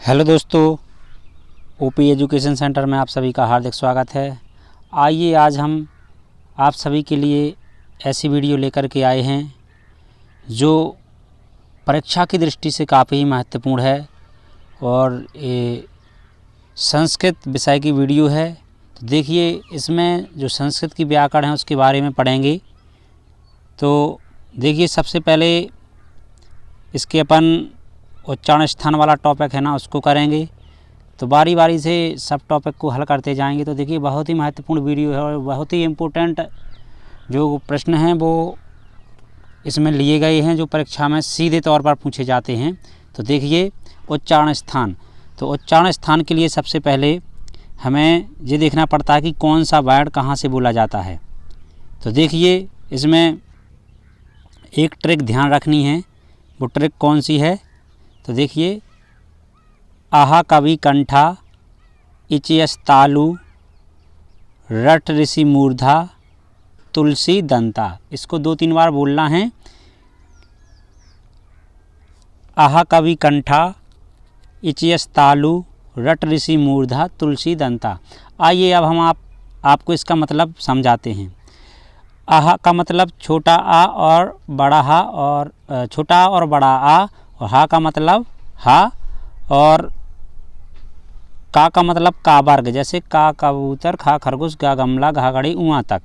Hello दोस्तों, OP education centre में आप सभी का हार्दिक स्वागत है। आइए आज हम आप सभी के लिए ऐसी वीडियो लेकर के आए हैं जो परीक्षा की दृष्टि से काफ़ी महत्वपूर्ण है और ये संस्कृत विषय की वीडियो है। तो देखिए, इसमें जो संस्कृत की व्याकरण है उसके बारे में पढ़ेंगे। तो देखिए, सबसे पहले इसके अपन उच्चारण स्थान वाला टॉपिक है ना, उसको करेंगे। तो बारी बारी से सब टॉपिक को हल करते जाएंगे। तो देखिए, बहुत ही महत्वपूर्ण वीडियो है और बहुत ही इम्पोर्टेंट जो प्रश्न हैं वो इसमें लिए गए हैं, जो परीक्षा में सीधे तौर पर पूछे जाते हैं। तो देखिए, उच्चारण स्थान। तो उच्चारण स्थान के लिए सबसे पहले हमें ये देखना पड़ता है कि कौन सा वर्ड कहाँ से बोला जाता है। तो देखिए, इसमें एक ट्रिक ध्यान रखनी है। वो ट्रिक कौन सी है? तो देखिए, आहा कवि कंठा, इचयस तालु, रट ऋषि मूर्धा, तुलसी दंता। इसको 2-3 बार बोलना है। आहा कवि कंठा, इचयस तालु, रट ऋषि मूर्धा, तुलसी दंता। आइए अब हम आपको इसका मतलब समझाते हैं। आहा का मतलब छोटा आ और बड़ा हा, और छोटा आ और बड़ा आ, और हा का मतलब हा, और का का मतलब का वर्ग, जैसे का कबूतर, खा खरगोश, गा गमला, घा घड़ी, उआ तक।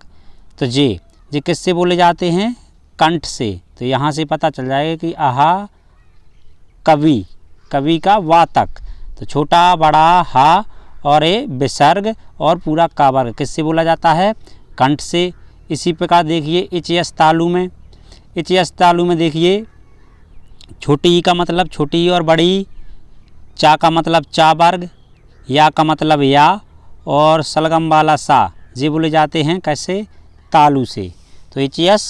तो ये किससे बोले जाते हैं? कंठ से। तो यहाँ से पता चल जाएगा कि आहा कवि, कवि का वा तक। तो छोटा बड़ा हा और ए विसर्ग और पूरा का वर्ग किससे बोला जाता है? कंठ से। इसी प्रकार देखिए, इचयस तालु में, इचयस तालु में देखिए, छोटी ई का मतलब छोटी और बड़ी, चा का मतलब चा वर्ग, या का मतलब या, और सलगम वाला सा, ये बोले जाते हैं कैसे? तालु से। तो इचयस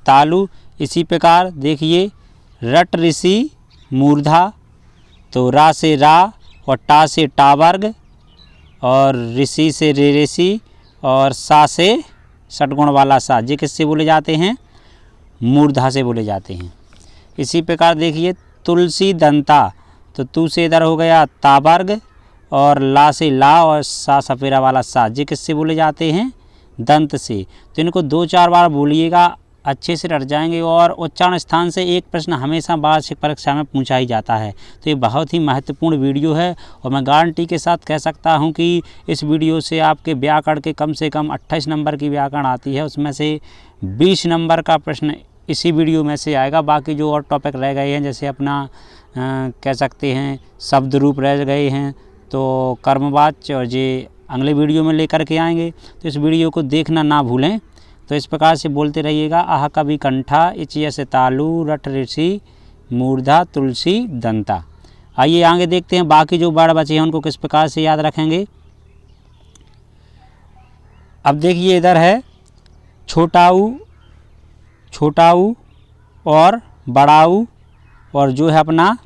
तालु। इसी प्रकार देखिए, रट ऋषि मूर्धा। तो रा से रा और टा से टा वर्ग, और ऋषि से रे ऋषि, और सा से षटगुण वाला सा, ये किससे बोले जाते हैं? मूर्धा से बोले जाते हैं। इसी प्रकार देखिए, तुलसी दंता। तो तू से इधर हो गया ता वर्ग, और ला से ला, और सा सफेरा वाला सा, ये किससे बोले जाते हैं? दंत से। तो इनको 2-4 बार बोलिएगा, अच्छे से रट जाएंगे। और उच्चारण स्थान से एक प्रश्न हमेशा वार्षिक परीक्षा में पूछा ही जाता है। तो ये बहुत ही महत्वपूर्ण वीडियो है, और मैं गारंटी के साथ कह सकता हूँ कि इस वीडियो से आपके व्याकरण के कम से कम 28 नंबर की व्याकरण आती है, उसमें से 20 नंबर का प्रश्न इसी वीडियो में से आएगा। बाकी जो और टॉपिक रह गए हैं, जैसे अपना कह सकते हैं शब्द रूप रह गए हैं, तो कर्मवाच्य, और ये अगले वीडियो में लेकर के आएंगे। तो इस वीडियो को देखना ना भूलें। तो इस प्रकार से बोलते रहिएगा, आह कवि कंठा, इचयस तालु, रट ऋषि मूर्धा, तुलसी दंता। आइए आगे देखते हैं बाकी जो वर्ड बचे हैं उनको किस प्रकार से याद रखेंगे। अब देखिए, इधर है छोटाऊ, छोटाऊ और बड़ाऊ, और जो है अपना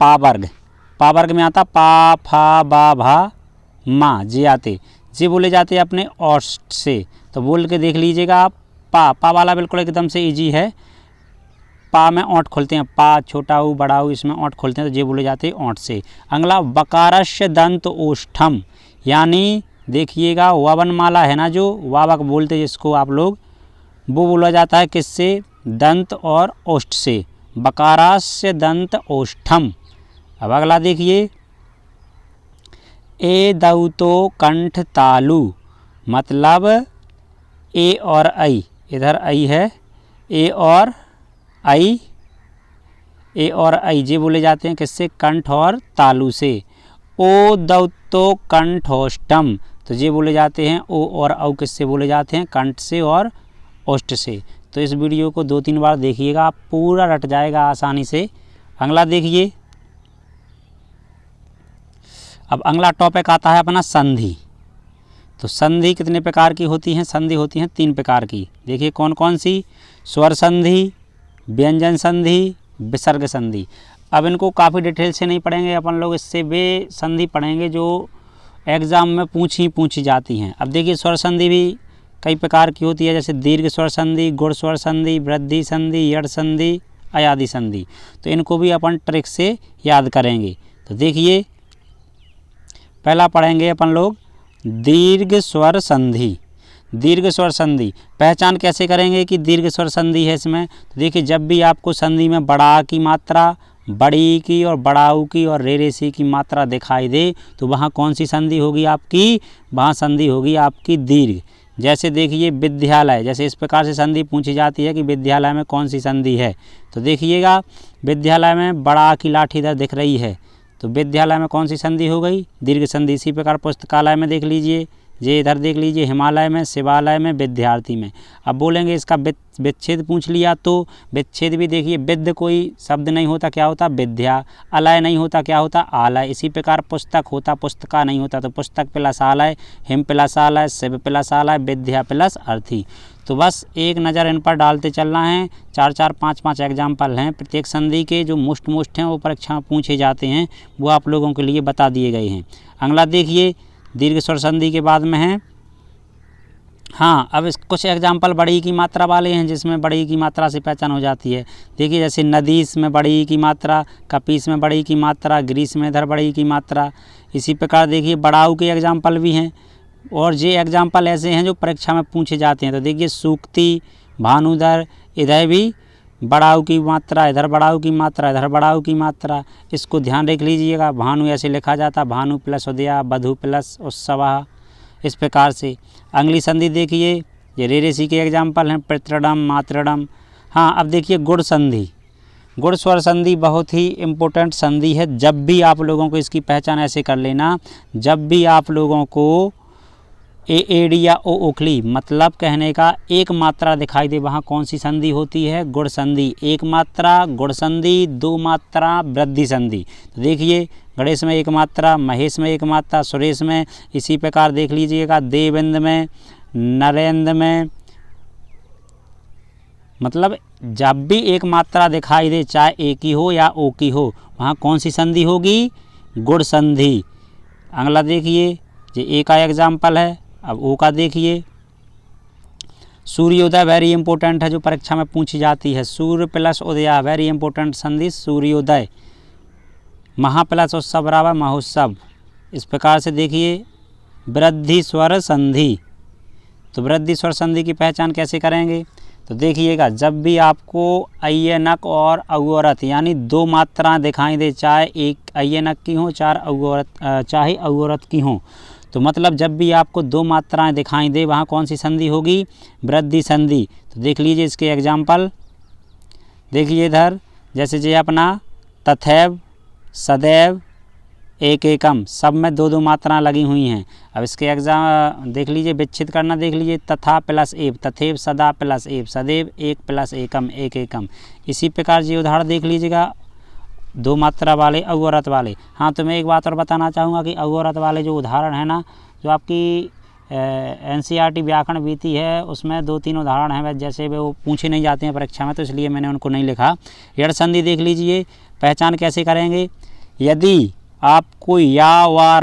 पा वर्ग। पा वर्ग में आता पा, फा, बा, भा, मा, जे आते, जे बोले जाते हैं अपने ओष्ठ से। तो बोल के देख लीजिएगा आप। पा वाला बिल्कुल एकदम से इजी है। पा में ओंठ खोलते हैं, पा, छोटाऊ, बड़ाऊ, इसमें ओंठ खोलते हैं, तो ये बोले जाते हैं ओंठ से। अगला वकारस्य दंत ओष्ठम, यानी देखिएगा वावन माला है ना, जो वावक बोलते हैं जिसको आप लोग, वो बोला जाता है किससे? दंत और ओष्ठ से। वकारास्य दंत ओष्ठम। अब अगला देखिए, ए दौतो कंठ तालु, मतलब ए और आई, इधर आई है, ए और आई, ए और आई, ये बोले जाते हैं किससे? कंठ और तालु से। ओ दौतो कंठोष्टम, तो ये बोले जाते हैं ओ और औ किससे बोले जाते हैं? कंठ से और ओष्ठ से। तो इस वीडियो को 2-3 बार देखिएगा, आप पूरा रट जाएगा आसानी से। अगला देखिए, अब अगला टॉपिक आता है अपना संधि। तो संधि कितने प्रकार की होती हैं? संधि होती हैं 3 प्रकार की। देखिए कौन कौन सी? स्वर संधि, व्यंजन संधि, विसर्ग संधि। अब इनको काफ़ी डिटेल से नहीं पढ़ेंगे अपन लोग, इससे वे संधि पढ़ेंगे जो एग्ज़ाम में पूछी जाती हैं। अब देखिए, स्वर संधि भी कई प्रकार की होती है, जैसे दीर्घ स्वर संधि, गुण स्वर संधि, वृद्धि संधि, यड़ संधि अयादि संधि। तो इनको भी अपन ट्रिक से याद करेंगे। तो देखिए पहला पढ़ेंगे अपन लोग दीर्घ स्वर संधि। दीर्घ स्वर संधि पहचान कैसे करेंगे कि दीर्घ स्वर संधि है इसमें। तो देखिए जब भी आपको संधि में बड़ा की मात्रा, बड़ी की और बड़ाऊ की और रेरेसी की मात्रा दिखाई दे तो वहाँ कौन सी संधि होगी आपकी, वहाँ संधि होगी आपकी दीर्घ। जैसे देखिए विद्यालय, जैसे इस प्रकार से संधि पूछी जाती है कि विद्यालय में कौन सी संधि है। तो देखिएगा विद्यालय में बड़ा की लाठी इधर दिख रही है तो विद्यालय में कौन सी संधि हो गई, दीर्घ संधि। इसी प्रकार पुस्तकालय में देख लीजिए, ये इधर देख लीजिए हिमालय में, शिवालय में, विद्यार्थी में। अब बोलेंगे इसका विच्छेद पूछ लिया तो विच्छेद भी देखिए विद्य कोई शब्द नहीं होता क्या होता विद्या, अलय नहीं होता क्या होता आलय। इसी प्रकार पुस्तक होता पुस्तका नहीं होता तो पुस्तक प्लस आलय, हिम प्लस आलय, शिव प्लस आलय, विद्या प्लस अर्थी। तो बस एक नज़र इन पर डालते चलना है। 4-4, 5-5 एग्जाम्पल हैं प्रत्येक संधि के जो मोस्ट हैं वो परीक्षा में पूछे जाते हैं, वो आप लोगों के लिए बता दिए गए हैं। अगला देखिए दीर्घ स्वर संधि के बाद में है, हाँ अब कुछ एग्जाम्पल बड़ी की मात्रा वाले हैं जिसमें बड़ी की मात्रा से पहचान हो जाती है। देखिए जैसे नदीस में बड़ी की मात्रा, कपीस में बड़ी की मात्रा, ग्रीस में इधर बड़ी की मात्रा। इसी प्रकार देखिए बड़ाऊ के एग्जाम्पल भी हैं और ये एग्जाम्पल ऐसे हैं जो परीक्षा में पूछे जाते हैं। तो देखिए सूक्ति, भानुधर, इधर भी बड़ाऊ की मात्रा, इधर बड़ाऊ की मात्रा, इधर बड़ाऊ की मात्रा, इसको ध्यान रख लीजिएगा। भानु ऐसे लिखा जाता, भानु प्लस उदया, बधु प्लस उत्सवा, इस प्रकार से। अगली संधि देखिए ये रेरेसी के एग्जाम्पल हैं पितृडम, मातृडम। हाँ अब देखिए गुण संधि। गुण स्वर संधि बहुत ही इम्पोर्टेंट संधि है। जब भी आप लोगों को इसकी पहचान ऐसे कर लेना, जब भी आप लोगों को एडी या ओ ओखली मतलब कहने का एक मात्रा दिखाई दे वहाँ कौन सी संधि होती है, गुण संधि। एक मात्रा गुण संधि, दो मात्रा वृद्धि संधि। तो देखिए गणेश में एक मात्रा, महेश में एक मात्रा, सुरेश में। इसी प्रकार देख लीजिएगा देवेंद्र में, नरेंद्र में। मतलब जब भी एक मात्रा दिखाई दे चाहे एक ही हो या ओ की हो वहाँ कौन सी संधि होगी, गुण संधि। अगला देखिए ये ए का एग्जाम्पल है। अब ओ का देखिए सूर्योदय वेरी इंपॉर्टेंट है जो परीक्षा में पूछी जाती है। सूर्य प्लस उदया वेरी इंपॉर्टेंट संधि सूर्योदय। महा प्लस उत्सव बराबर महोत्सव। इस प्रकार से देखिए वृद्धि स्वर संधि। तो वृद्धि स्वर संधि की पहचान कैसे करेंगे, तो देखिएगा जब भी आपको अय्यनक और अवरत यानी दो मात्राएं दिखाई दे, चाहे एक अय्यनक की हो चाहे अवरत की हो, तो मतलब जब भी आपको दो मात्राएं दिखाई दे वहाँ कौन सी संधि होगी, वृद्धि संधि। तो देख लीजिए इसके एग्जाम्पल। देखिए इधर जैसे जे अपना तथैव, सदैव, एक एकम, सब में दो दो मात्राएं लगी हुई हैं। अब इसके एग्जाम देख लीजिए, विच्छेद करना देख लीजिए, तथा प्लस एव, तथेव, सदा प्लस एव, सदैव, एक प्लस एकम, एक एकम। इसी प्रकार ये उदाहरण देख लीजिएगा दो मात्रा वाले अवरत वाले। हाँ तो मैं एक बात और बताना चाहूँगा कि अवरत वाले जो उदाहरण है ना, जो आपकी NCERT व्याकरण वीति है उसमें 2-3 उदाहरण हैं, जैसे वो पूछे नहीं जाते हैं परीक्षा में तो इसलिए मैंने उनको नहीं लिखा। यड़ संधि देख लीजिए, पहचान कैसे करेंगे। यदि आपको या वा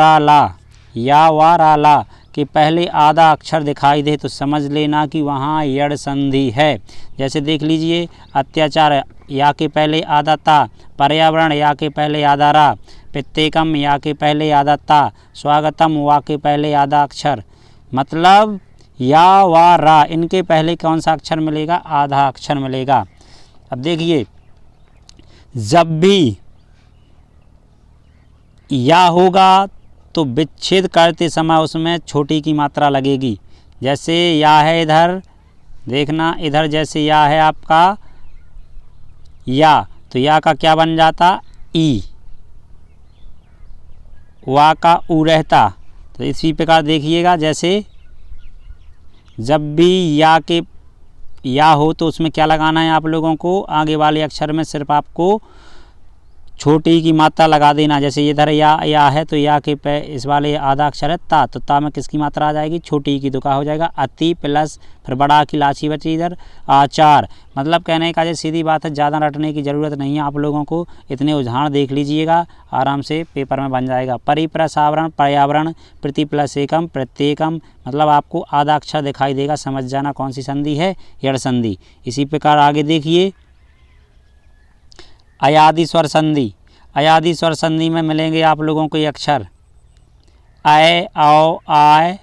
रा ला के पहले आधा अक्षर दिखाई दे तो समझ लेना कि वहाँ यड़ संधि है। जैसे देख लीजिए अत्याचार या के पहले आधा ता, पर्यावरण या के पहले आधा रा, प्रत्येकम या के पहले आधा ता, स्वागतम वा के पहले आधा अक्षर। मतलब या वा रा इनके पहले कौन सा अक्षर मिलेगा, आधा अक्षर मिलेगा। अब देखिए जब भी या होगा तो विच्छेद करते समय उसमें छोटी की मात्रा लगेगी। जैसे या है इधर देखना, इधर जैसे या है आपका या, तो या का क्या बन जाता ई, वा का ऊ रहता। तो इसी प्रकार देखिएगा जैसे जब भी या हो तो उसमें क्या लगाना है आप लोगों को, आगे वाले अक्षर में सिर्फ आपको छोटी की मात्रा लगा देना। जैसे इधर या है तो या के इस वाले आधा अक्षर है ता, तो ता में किसकी मात्रा आ जाएगी, छोटी की। तो क्या हो जाएगा अति प्लस फिर बड़ा की लाची बची इधर आचार। मतलब कहने का जैसे सीधी बात है, ज़्यादा रटने की ज़रूरत नहीं है आप लोगों को, इतने उदाहरण देख लीजिएगा आराम से पेपर में बन जाएगा। परि प्लस आवरण पर्यावरण, प्रति प्लस एकम प्रत्येकम, मतलब आपको आधा अक्षर दिखाई देगा, समझ जाना कौन सी संधि है, यड़ संधि। इसी प्रकार आगे देखिए अयादि स्वर संधि, अयादि स्वर संधि में मिलेंगे आप लोगों को ये अक्षर अय, आओ, आय,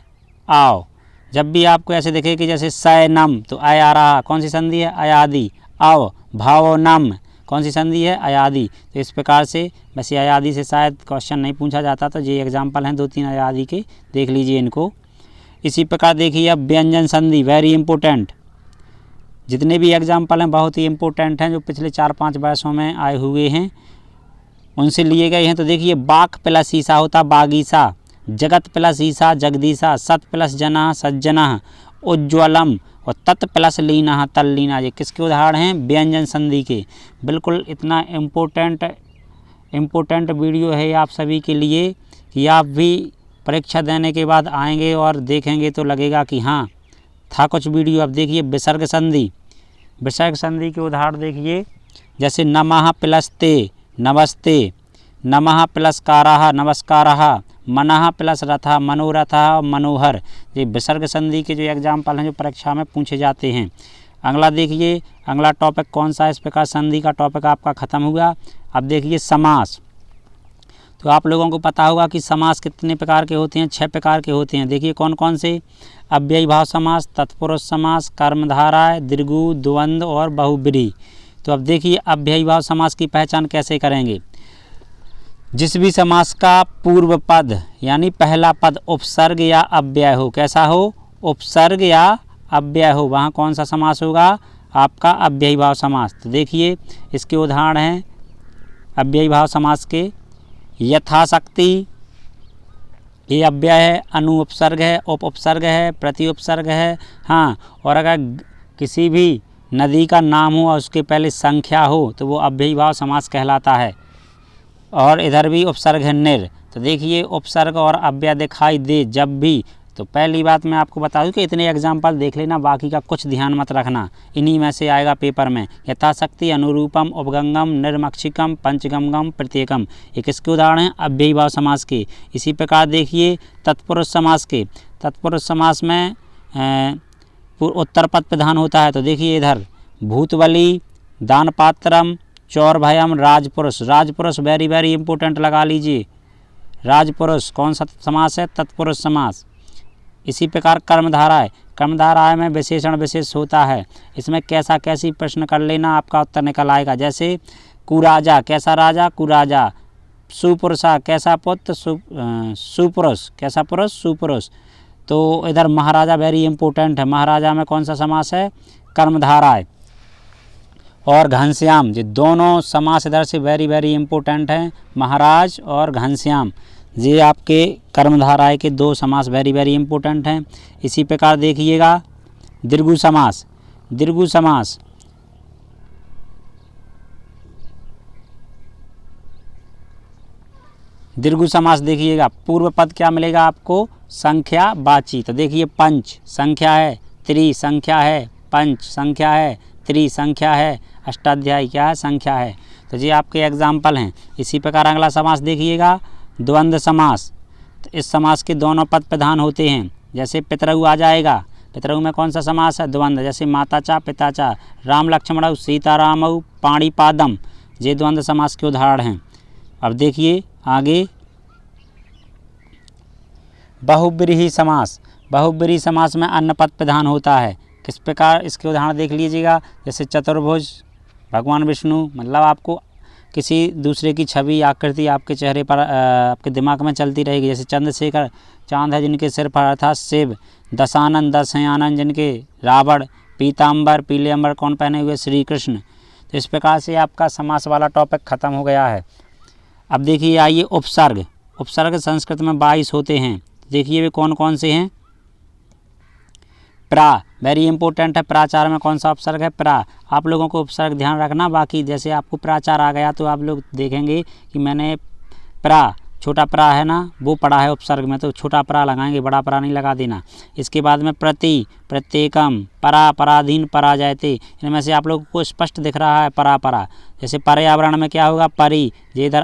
आओ। जब भी आपको ऐसे दिखे कि जैसे सैनम तो अय आ रहा, कौन सी संधि है? अयादि। अव भावनम, कौन सी संधि है? अयादि। तो इस प्रकार से, वैसे अयादि से शायद क्वेश्चन नहीं पूछा जाता, तो ये एग्जाम्पल हैं 2-3 अयादि के, देख लीजिए इनको। इसी प्रकार देखिए अब व्यंजन संधि, वेरी इंपॉर्टेंट। जितने भी एग्जाम्पल हैं बहुत ही इंपॉर्टेंट हैं, जो पिछले 4-5 वर्षों में आए हुए हैं उनसे लिए गए हैं। तो देखिए बाक प्लस ईसा होता बागीसा, जगत प्लस ईसा जगदीसा, सत प्लस जना सज्जना, उज्ज्वलम, और तत् प्लस लीना तल्लीना। ये किसके उदाहरण हैं? व्यंजन संधि के। बिल्कुल इतना इम्पोर्टेंट वीडियो है आप सभी के लिए कि आप भी परीक्षा देने के बाद आएंगे और देखेंगे तो लगेगा कि हाँ था कुछ वीडियो। अब देखिए विसर्ग संधि, विसर्ग संधि के उदाहरण देखिए, जैसे नमः प्लस ते नमस्ते, नमः प्लस कारः नमस्कारः, मनः प्लस रथः मनोरथः मनोहर। ये विसर्ग संधि के जो एग्जाम्पल हैं जो परीक्षा में पूछे जाते हैं। अगला देखिए, अगला टॉपिक कौन सा है? इस प्रकार संधि का टॉपिक आपका खत्म हुआ। अब देखिए समास। तो आप लोगों को पता होगा कि समास कितने प्रकार के होते हैं? 6 प्रकार के होते हैं। देखिए कौन कौन से? अव्ययी भाव समास, तत्पुरुष समास, कर्मधारय, दीर्घु, द्वंद्व और बहुब्रीहि। तो अब देखिए अव्ययी भाव समास की पहचान कैसे करेंगे? जिस भी समास का पूर्व पद यानी पहला पद उपसर्ग या अव्यय हो, कैसा हो? उपसर्ग या अव्यय हो, वहाँ कौन सा समास होगा? आपका अव्ययी भाव समास। तो देखिए इसके उदाहरण हैं अव्ययी भाव समास के। यथाशक्ति ये अव्यय है, अनु उपसर्ग है, उप उपसर्ग है, प्रति उपसर्ग है। हाँ, और अगर किसी भी नदी का नाम हो और उसके पहले संख्या हो तो वो अव्ययी भाव समास कहलाता है। और इधर भी उपसर्ग है निर। तो देखिए उपसर्ग और अव्यय दिखाई दे जब भी, तो पहली बात मैं आपको बता दूं कि इतने एग्जाम्पल देख लेना, बाकी का कुछ ध्यान मत रखना, इन्हीं में से आएगा पेपर में। यथाशक्ति, अनुरूपम, उपगंगम, निर्मक्षिकम, पंचगमगम, प्रत्येकम, ये किसके उदाहरण हैं? अव्ययी भाव समास के। इसी प्रकार देखिए तत्पुरुष समास के। तत्पुरुष समास में उत्तर पद प्रधान होता है। तो देखिए इधर भूतबली, दानपात्रम, चौरभयम, राजपुरुष। राजपुरुष वेरी इंपॉर्टेंट लगा लीजिए। राजपुरुष कौन सा समास है? तत्पुरुष समास। इसी प्रकार कर्मधाराय, कर्मधाराय में विशेषण विशेष होता है। इसमें कैसा कैसी प्रश्न कर लेना, आपका उत्तर निकल आएगा। जैसे कुराजा, कैसा राजा? कुराजा। सुपुरुषा, कैसा पुत्र? सुपुरुष, कैसा पुरुष? सुपुरुष। तो इधर महाराजा वेरी इंपॉर्टेंट है। महाराजा में कौन सा समास है? कर्मधाराय। और घनश्याम, ये दोनों समास इधर से वेरी इंपॉर्टेंट हैं, महाराज और घनश्याम। ये आपके कर्मधाराय के 2 समास वेरी इंपॉर्टेंट हैं। इसी प्रकार देखिएगा दीर्घु समास। दीर्घु समास दीर्घु समास देखिएगा, पूर्व पद क्या मिलेगा आपको? संख्या वाची। तो देखिए पंच संख्या है, त्रि संख्या है, पंच संख्या है, त्रि संख्या है, अष्टाध्यायी क्या है? संख्या है। तो ये आपके एग्जाम्पल हैं। इसी प्रकार अगला समास देखिएगा द्वंद्व समास। तो इस समास के दोनों पद प्रधान होते हैं। जैसे पितरऊ आ जाएगा, पितरऊ में कौन सा समास है? द्वंद्व। जैसे माताचा पिताचा, राम लक्ष्मणऊ, सीतारामऊ, पाणिपादम, ये द्वंद्व समास के उदाहरण हैं। अब देखिए आगे बहुब्रीहि समास। बहुब्रीहि समास में अन्य पद प्रधान होता है। किस प्रकार? इसके उदाहरण देख लीजिएगा। जैसे चतुर्भुज, भगवान विष्णु, मतलब आपको किसी दूसरे की छवि आकृति आपके चेहरे पर आपके दिमाग में चलती रहेगी। जैसे चंद्रशेखर, चांद है जिनके सिर पर अर्थात शिव। दशानन, 10 हैं आनंद जिनके, रावण। पीताम्बर, पीले अंबर कौन पहने हुए? श्री कृष्ण। तो इस प्रकार से आपका समास वाला टॉपिक खत्म हो गया है। अब देखिए आइए उपसर्ग। उपसर्ग संस्कृत में 22 होते हैं। देखिए वे कौन कौन से हैं? प्रा वेरी इंपॉर्टेंट है। प्राचार में कौन सा उपसर्ग है? प्रा। आप लोगों को उपसर्ग ध्यान रखना। बाकी जैसे आपको प्राचार आ गया तो आप लोग देखेंगे कि मैंने प्रा, छोटा प्रा है ना, वो पढ़ा है उपसर्ग में, तो छोटा प्रा लगाएंगे, बड़ा प्रा नहीं लगा देना। इसके बाद में प्रति, प्रत्येकम, परा, पराधीन, पराजयते, इनमें से आप लोगों को स्पष्ट दिख रहा है परा परा। जैसे पर्यावरण में क्या होगा? परि। जे इधर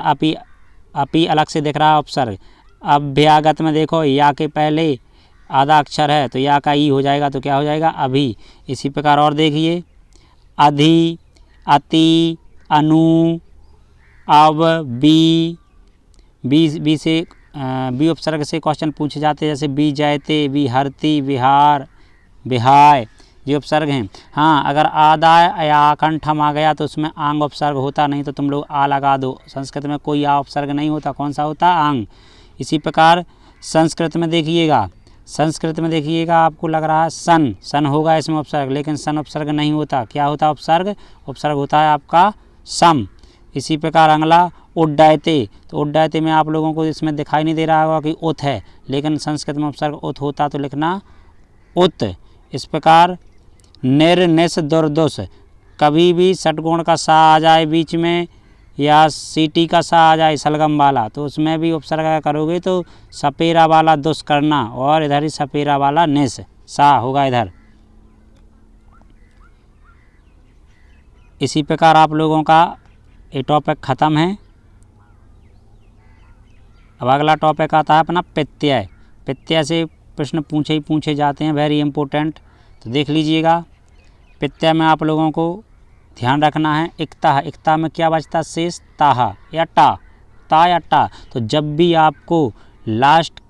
अपी अलग से दिख रहा है उपसर्ग। अभ्यागत में देखो या के पहले आधा अक्षर है तो या का ई हो जाएगा, तो क्या हो जाएगा? अभी। इसी प्रकार और देखिए अधि, अति, अनु, अब बी से बी उपसर्ग से क्वेश्चन पूछे जाते हैं, जैसे बी जयते, बी हरती, विहार, विहाय, ये उपसर्ग हैं। हाँ, अगर आदाय या आकंठम आ गया तो उसमें आंग उपसर्ग होता, नहीं तो तुम लोग आ लगा दो। संस्कृत में कोई आ उपसर्ग नहीं होता, कौन सा होता? आंग। इसी प्रकार संस्कृत में देखिएगा, संस्कृत में देखिएगा आपको लग रहा है सन, सन होगा इसमें उपसर्ग, लेकिन सन उपसर्ग नहीं होता। क्या होता उपसर्ग? उपसर्ग होता है आपका सम। इसी प्रकार अगला उड्डयते, तो उड्डयते में आप लोगों को इसमें दिखाई नहीं दे रहा होगा कि उत है, लेकिन संस्कृत में उपसर्ग उत होता तो लिखना उत। इस प्रकार निर्निस दुर्दुस, कभी भी षटगुण का सा आ जाए बीच में या सीटी का सा आ जाए सलगम वाला, तो उसमें भी उपसर्ग करोगे तो सपेरा वाला दुस करना, और इधर ही सपेरा वाला निस, सा होगा इधर। इसी प्रकार आप लोगों का ये टॉपिक ख़त्म है। अब अगला टॉपिक आता है अपना प्रत्यय। प्रत्यय से प्रश्न पूछे जाते हैं, वेरी इंपॉर्टेंट, तो देख लीजिएगा। प्रत्यय में आप लोगों को ध्यान रखना है इक्ता, इक्ता में क्या बचता? शेष ताहा या टा, ता या टा। तो जब भी आपको लास्ट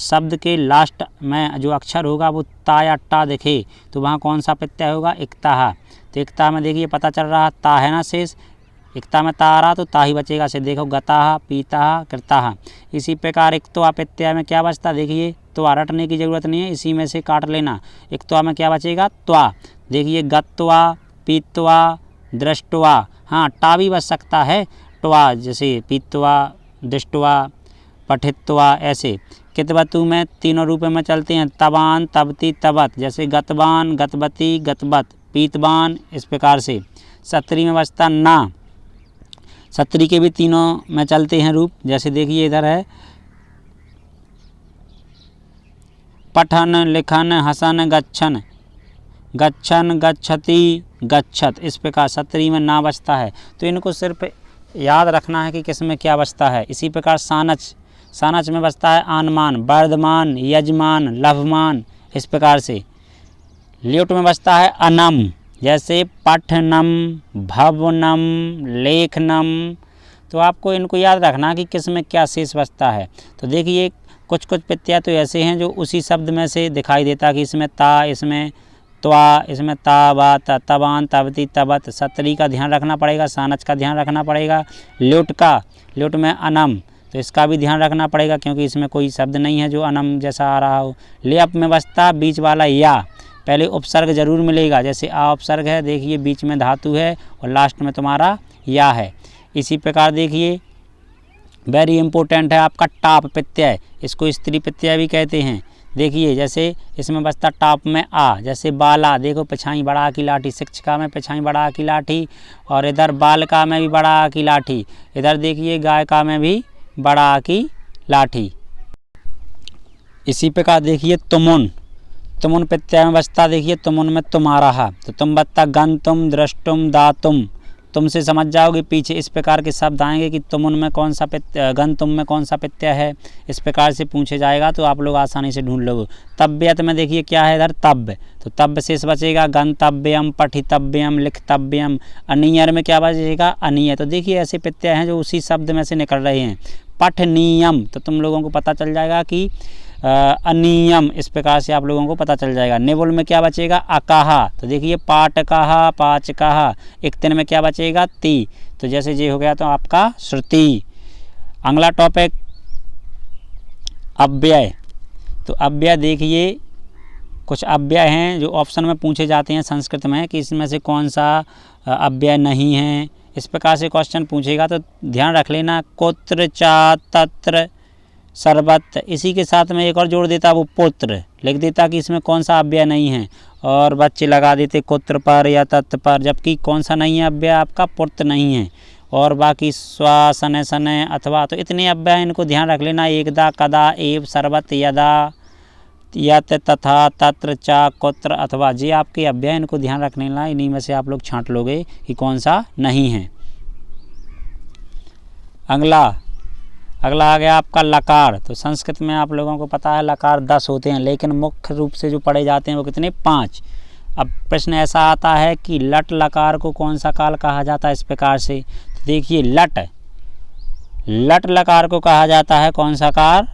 शब्द के लास्ट में जो अक्षर होगा वो ता या टा दिखे तो वहाँ कौन सा प्रत्यय होगा? इक्ता। तो इक्ता में देखिए पता चल रहा ता है ना शेष, इक्ता में ता आ रहा तो ता ही बचेगा। से देखो गता, पीता, कृता। इसी प्रकार इक्त्वा प्रत्यय में क्या बचता? देखिए त्वा, रटने की ज़रूरत नहीं है, इसी में से काट लेना। इक्त्वा में क्या बचेगा? त्वा। देखिए गत्वा, पीत्वा, दृष्टवा, हाँ टा भी बच सकता है, ट्वा, जैसे पीत्वा, दृष्टवा, पठित्वा, ऐसे। कितवतु में तीनों रूपों में चलते हैं, तबान, तबती, तबत, जैसे गतबान, गतवती, गतबत, पीतबान, इस प्रकार से। सत्री में बचता ना, सत्री के भी तीनों में चलते हैं रूप, जैसे देखिए इधर है पठन, लिखन, हसन, गच्छन, गच्छन, गच्छति, गच्छत, इस प्रकार सत्री में ना बचता है। तो इनको सिर्फ याद रखना है कि किस में क्या बचता है। इसी प्रकार सानच, सानच में बचता है आनमान, वर्धमान, यजमान, लभमान, इस प्रकार से। ल्युट में बचता है अनम, जैसे पठनम, भवनम, लेखनम। तो आपको इनको याद रखना कि किस में क्या शेष बचता है। तो देखिए कुछ प्रत्यय तो ऐसे हैं जो उसी शब्द में से दिखाई देता कि इसमें ता, इसमें त्वा, इसमें ता, बा, तबान, तबती, तबत। सत्री का ध्यान रखना पड़ेगा, सानच का ध्यान रखना पड़ेगा। ल्युट का, ल्युट में अनम, तो इसका भी ध्यान रखना पड़ेगा क्योंकि इसमें कोई शब्द नहीं है जो अनम जैसा आ रहा हो। लेप में बचता बीच वाला या, पहले उपसर्ग जरूर मिलेगा, जैसे आ उपसर्ग है, देखिए बीच में धातु है और लास्ट में तुम्हारा या है। इसी प्रकार देखिए वेरी इंपॉर्टेंट है आपका टाप प्रत्यय, इसको स्त्री प्रत्यय भी कहते हैं। देखिए जैसे इसमें बचता टाप में आ, जैसे बाला, देखो पिछाई बड़ा की लाठी, शिक्षिका में पिछाई बड़ा की लाठी, और इधर बालका में भी बड़ा की लाठी, इधर देखिए गायिका में भी बड़ा की लाठी। इसी प्रकार देखिए तुमुन, तुमुन प्रत्यय में बचता, देखिए तुमुन में तुम्हारा, तो तुम बचता गंतुम, द्रष्टुम, दातुम, तुमसे समझ जाओगे पीछे इस प्रकार के शब्द आएंगे कि तुमुन में कौन सा प्रत्यय, गंतुम में कौन सा प्रत्यय है, इस प्रकार से पूछे जाएगा तो आप लोग आसानी से ढूंढ लोगे। तब्यत में देखिए क्या है इधर तब्य, तो तब्य शेष बचेगा गंतव्यम, पठितव्यम, लिखतव्यम। अनियर में क्या बचेगा? अनिय। तो देखिए ऐसे प्रत्यय हैं जो उसी शब्द में से निकल रहे हैं। पठनीयम, तो तुम लोगों को पता चल जाएगा कि अनियम, इस प्रकार से आप लोगों को पता चल जाएगा। निबुल में क्या बचेगा? अकाहा, तो देखिए पाटकाहा, पाचकाहा। इक्तिन में क्या बचेगा? ती, तो जैसे ये हो गया तो आपका श्रुति। अगला टॉपिक अव्यय, तो अव्यय देखिए कुछ अव्यय हैं जो ऑप्शन में पूछे जाते हैं संस्कृत में कि इसमें से कौन सा अव्यय नहीं है। इस प्रकार से क्वेश्चन पूछेगा तो ध्यान रख लेना। कुत्र, चा, तत्र, सर्वत्र, इसी के साथ में एक और जोड़ देता वो पुत्र, लिख देता कि इसमें कौन सा अव्यय नहीं है, और बच्चे लगा देते कुत्र पर या तत् पर, जबकि कौन सा नहीं है अव्यय आपका? पुत्र नहीं है। और बाकी स्वा, सने, सने, अथवा, तो इतने अव्यय इनको ध्यान रख लेना। एकदा, कदा, एव, सर्वत्र, यदा, यत, तथा, तत्र, चा, कुत्र, अथवा, ये आपके अव्यय, इनको ध्यान रख लेना। इन्हीं में से आप लोग छांट लोगे कि कौन सा नहीं है। अगला आ गया आपका लकार, तो संस्कृत में आप लोगों को पता है लकार 10 होते हैं, लेकिन मुख्य रूप से जो पढ़े जाते हैं वो कितने? 5। अब प्रश्न ऐसा आता है कि लट लकार को कौन सा काल कहा जाता है? इस प्रकार से तो देखिए लट, लट लकार को कहा जाता है कौन सा कार?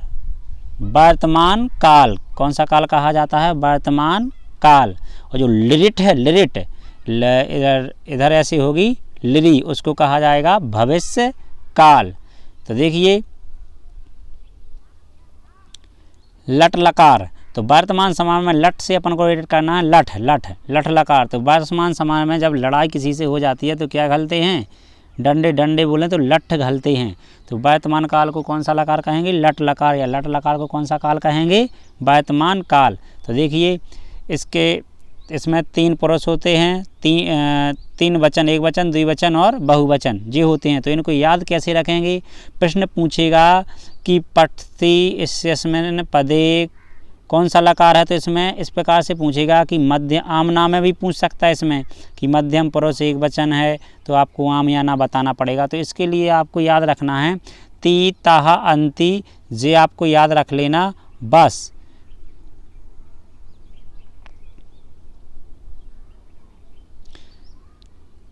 वर्तमान काल। कौन सा काल कहा जाता है? वर्तमान काल। और जो लिरिट है, लिरिट इधर ऐसी होगी लिरी, उसको कहा जाएगा भविष्य काल। तो देखिए लट लकार, तो वर्तमान समय में लट से अपन को एडिट करना है लठ, लट लकार। तो वर्तमान समय में जब लड़ाई किसी से हो जाती है तो क्या घलते हैं? डंडे बोले तो लठ घलते हैं। तो वर्तमान काल को कौन सा लकार कहेंगे? लट लकार। या लट लकार को कौन सा काल कहेंगे? वर्तमान काल। तो देखिए इसमें 3 पुरुष होते हैं, 3 वचन, एक वचन, द्विवचन और बहुवचन ये होते हैं। तो इनको याद कैसे रखेंगे? प्रश्न पूछेगा कि पठती इस्मिन् पदे कौन सा लकार है, तो इसमें इस प्रकार से पूछेगा कि मध्य आम ना में भी पूछ सकता है इसमें कि मध्यम पुरुष एक वचन है, तो आपको आम या ना बताना पड़ेगा। तो इसके लिए आपको याद रखना है ती ताहा अंति, जे आपको याद रख लेना बस।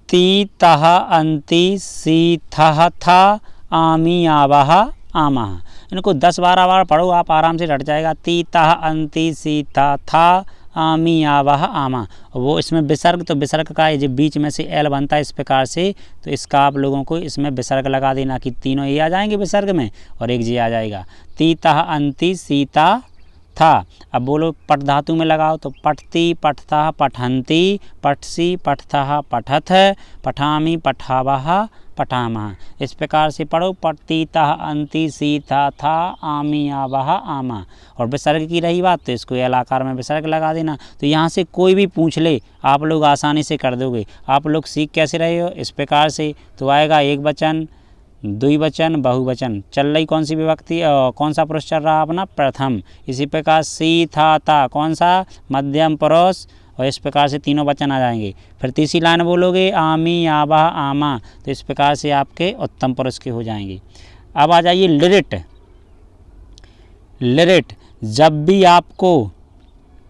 ती तह अंति सी थह था आमी आवाह आमा। इनको 10-12 बार पढ़ो, आप आराम से रट जाएगा। ती तह अंति सी था आमी आवाह आमा। वो इसमें विसर्ग, तो विसर्ग का ये बीच में से एल बनता है इस प्रकार से, तो इसका आप लोगों को इसमें विसर्ग लगा देना कि तीनों ये आ जाएंगे विसर्ग में और एक जी आ जाएगा। ती तह अंति सीता था। अब बोलो पठ धातु में लगाओ, तो पठती पठता पठंती, पठसी पठता पठथ, पठामी पठावह पठामह। इस प्रकार से पढ़ो। पठती तह अंति सीता था आमी आवाह आमा। और विसर्ग की रही बात, तो इसको एल आकार में विसर्ग लगा देना। तो यहाँ से कोई भी पूछ ले आप लोग आसानी से कर दोगे। आप लोग सीख कैसे रहे हो? इस प्रकार से। तो आएगा एक वचन, द्विवचन, बहुवचन। चल रही कौन सी विभक्ति, कौन सा पुरुष चल रहा अपना? प्रथम। इसी प्रकार सी था कौन सा? मध्यम पुरुष। और इस प्रकार से तीनों वचन आ जाएंगे। फिर तीसरी लाइन बोलोगे आमी आवाह आमा, तो इस प्रकार से आपके उत्तम पुरुष के हो जाएंगे। अब आ जाइए लिरिट। लिरिट जब भी आपको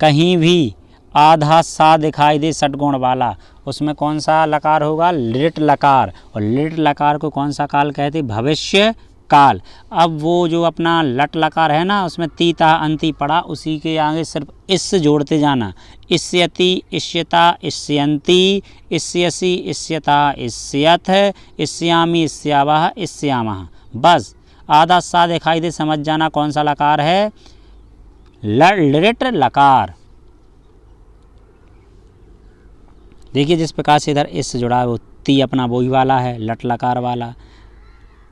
कहीं भी आधा सा दिखाई दे षटगुण वाला, उसमें कौन सा लकार होगा? लिरिट लकार। और लिरिट लकार को कौन सा काल कहते? भविष्य काल। अब वो जो अपना लट लकार है ना, उसमें ती ता अंति पड़ा, उसी के आगे सिर्फ इस जोड़ते जाना। इष्यति इष्यता इष्यन्ति, इष्यसि इष्यता इष्यथ, इष्यामि इष्यावः इष्यामः। बस आधा सा दिखाई दे समझ जाना कौन सा लकार है? लिरिट लकार। देखिए जिस प्रकार से इधर इस जुड़ा है, वो ती अपना वही वाला है, लट लकार वाला।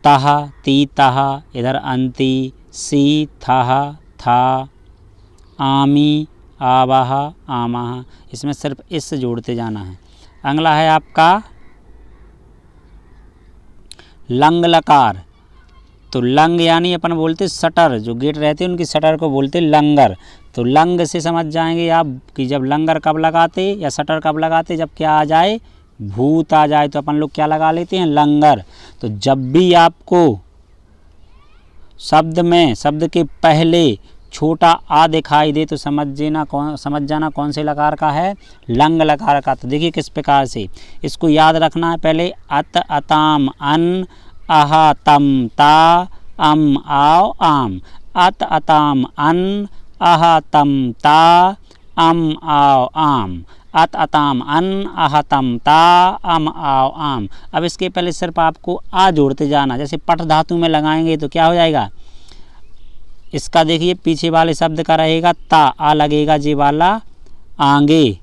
तहा ती तहा, इधर अंति सी थहा था, आमी आवाह आमाह। इसमें सिर्फ इस जोड़ते जाना है। अगला है आपका लंग लकार। तो लंग यानी अपन बोलते शटर, जो गेट रहते हैं उनकी शटर को बोलते लंगर। तो लंग से समझ जाएंगे आप कि जब लंगर कब लगाते या शटर कब लगाते? जब क्या आ जाए? भूत आ जाए, तो अपन लोग क्या लगा लेते हैं? लंगर। तो जब भी आपको शब्द के पहले छोटा आ दिखाई दे तो समझ जाना कौन से लकार का है? लंग लकार का। तो देखिए किस प्रकार से इसको याद रखना है। पहले अत अताम अन, आहा तम ता, अम आओ आम। अत अताम अन, आहा तम ता, अम आओ आम। अत अताम अन, आहा तम ता, अम आओ आम। अब इसके पहले सिर्फ आपको आ जोड़ते जाना। जैसे पठ धातु में लगाएंगे तो क्या हो जाएगा? इसका देखिए पीछे वाले शब्द का रहेगा ता, आ लगेगा जे वाला आगे,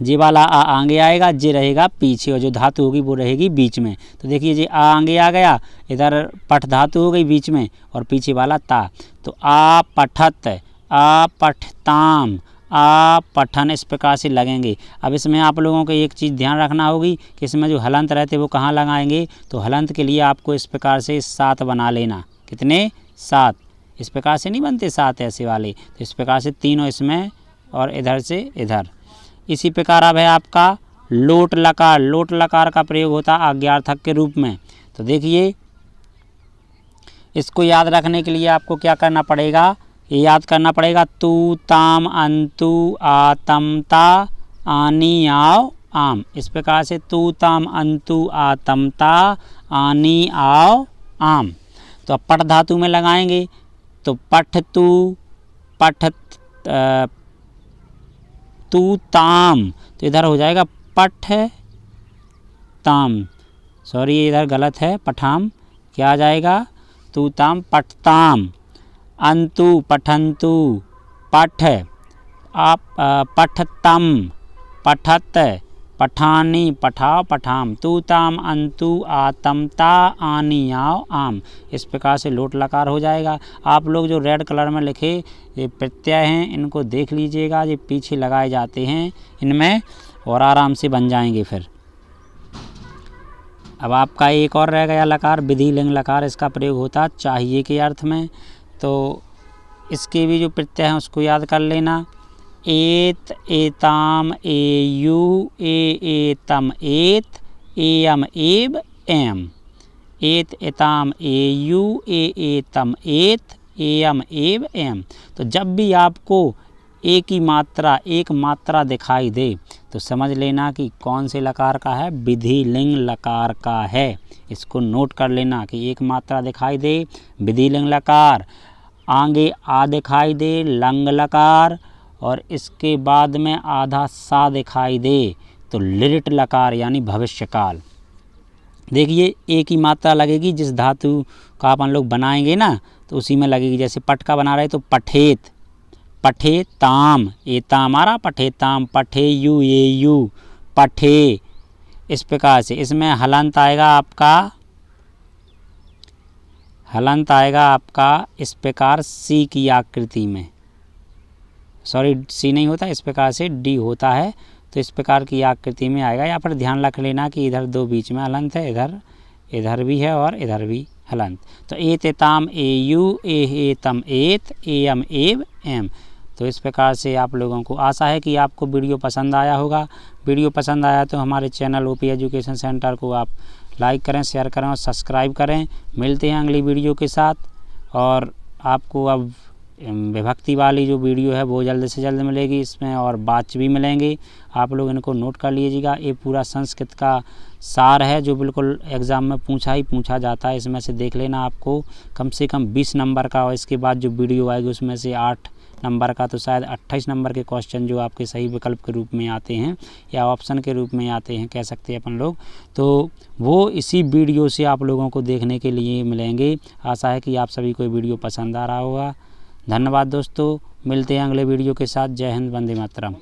जे वाला आ आगे आएगा, जे रहेगा पीछे, और जो धातु होगी वो रहेगी बीच में। तो देखिए जे आ आगे आ गया, इधर पठ धातु हो गई बीच में और पीछे वाला ता। तो आ पठत, आ पठताम, आ पठन, इस प्रकार से लगेंगे। अब इसमें आप लोगों को एक चीज़ ध्यान रखना होगी कि इसमें जो हलंत रहते वो कहाँ लगाएंगे? तो हलंत के लिए आपको इस प्रकार से 7 बना लेना। कितने? 7। इस प्रकार से नहीं बनते 7 ऐसे वाले। तो इस प्रकार से तीनों इसमें और इधर से इधर। इसी प्रकार अब है आपका लोट लकार। लोट लकार का प्रयोग होता है आज्ञार्थक के रूप में। तो देखिए इसको याद रखने के लिए आपको क्या करना पड़ेगा? ये याद करना पड़ेगा तू ताम अंतु आतम ता, आनी आओ आम। इस प्रकार से तू ताम अंतु आतम ता, आनी आओ आम। तो अब पठ धातु में लगाएंगे तो पठ तू पठ तू ताम, तो इधर हो जाएगा पठ ताम, सॉरी ये इधर गलत है, पठाम, क्या आ जाएगा तू ताम पठताम। अंतु पठंतु, पठ आप पठतम पठत, पठानी पठाओ पठाम, तू ताम अंतु आतम ता आनी आओ आम। इस प्रकार से लोट लकार हो जाएगा। आप लोग जो रेड कलर में लिखे ये प्रत्यय हैं इनको देख लीजिएगा, ये पीछे लगाए जाते हैं इनमें और आराम से बन जाएंगे। फिर अब आपका एक और रह गया लकार, विधि लिंग लकार। इसका प्रयोग होता चाहिए के अर्थ में, तो इसके भी जो प्रत्यय हैं उसको याद कर लेना। एत एताम एयु एतम एत एयम एब एम, एत एताम एयु एतम एत एयम एब एम। तो जब भी आपको एक मात्रा दिखाई दे तो समझ लेना कि कौन से लकार का है, विधि लिंग लकार का है। इसको नोट कर लेना कि एक मात्रा दिखाई दे विधि लिंग लकार, आगे आ दिखाई दे लंग लकार, और इसके बाद में आधा सा दिखाई दे तो लिट लकार यानी भविष्यकाल। देखिए एक ही मात्रा लगेगी, जिस धातु का अपन लोग बनाएंगे ना तो उसी में लगेगी। जैसे पट का बना रहे तो पठेत, पठे ताम, एताम आ रहा, पठे ताम, पठे यू ये यू, पठे। इस प्रकार से इसमें हलंत आएगा आपका इस प्रकार सी की आकृति में, सॉरी सी नहीं होता, इस प्रकार से डी होता है, तो इस प्रकार की आकृति में आएगा। यहाँ पर ध्यान रख लेना कि इधर दो बीच में हलंत है, इधर भी है और इधर भी हलंत। तो एत एताम एयु एतम एत एयम एब एम। तो इस प्रकार से आप लोगों को आशा है कि आपको वीडियो पसंद आया होगा। वीडियो पसंद आया तो हमारे चैनल ओपी एजुकेशन सेंटर को आप लाइक करें, शेयर करें और सब्सक्राइब करें। मिलते हैं अगली वीडियो के साथ, और आपको अब विभक्ति वाली जो वीडियो है वो जल्द से जल्द मिलेगी इसमें, और वाक्य भी मिलेंगे। आप लोग इनको नोट कर लीजिएगा। ये पूरा संस्कृत का सार है जो बिल्कुल एग्ज़ाम में पूछा जाता है। इसमें से देख लेना आपको कम से कम 20 नंबर का, और इसके बाद जो वीडियो आएगी उसमें से 8 नंबर का, तो शायद 28 नंबर के क्वेश्चन जो आपके सही विकल्प के रूप में आते हैं या ऑप्शन के रूप में आते हैं कह सकते हैं अपन लोग, तो वो इसी वीडियो से आप लोगों को देखने के लिए मिलेंगे। आशा है कि आप सभी को वीडियो पसंद आ रहा होगा। धन्यवाद दोस्तों, मिलते हैं अगले वीडियो के साथ। जय हिंद, वंदे मातरम।